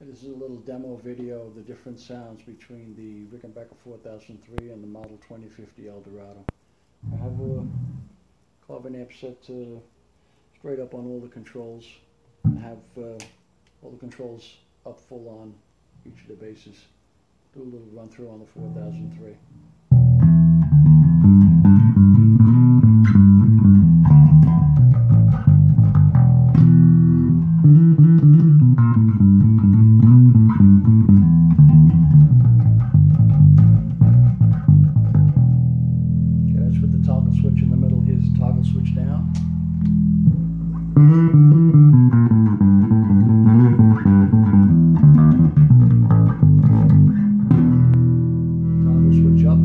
This is a little demo video of the different sounds between the Rickenbacker 4003 and the model 2050 Dorado. I have a carbon amp set straight up on all the controls. I have all the controls up full on each of the basses. Do a little run through on the 4003. Toggle switch in the middle. Here's the toggle switch down. Toggle switch up.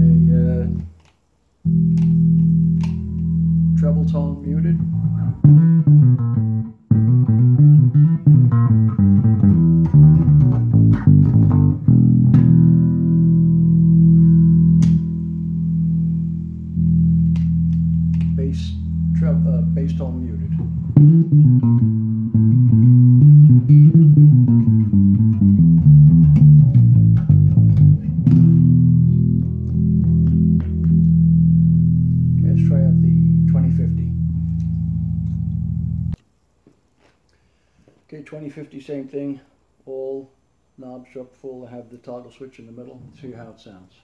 Okay, treble tone muted. Bass tone muted. Okay, let's try out the 2050. Okay, 2050, same thing. All knobs are up full. I have the toggle switch in the middle. Let's see how it sounds.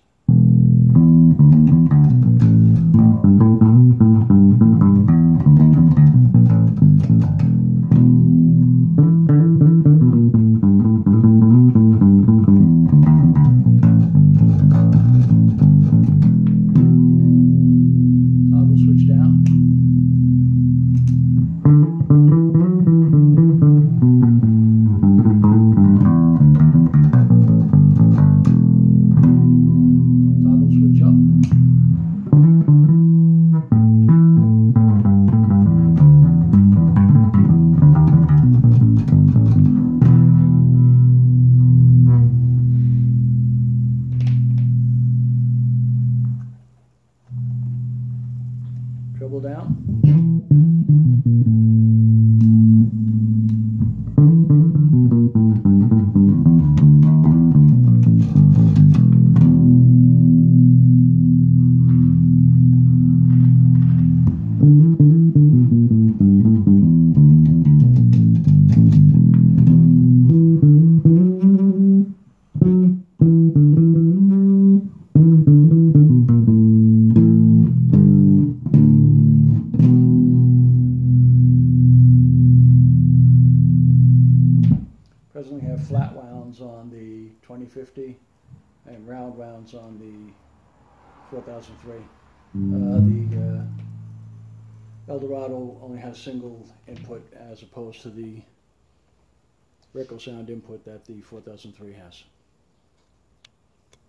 Treble down. Presently have flat wounds on the 2050 and round wounds on the 4003. The Dorado only has single input as opposed to the Rickenbacker sound input that the 4003 has.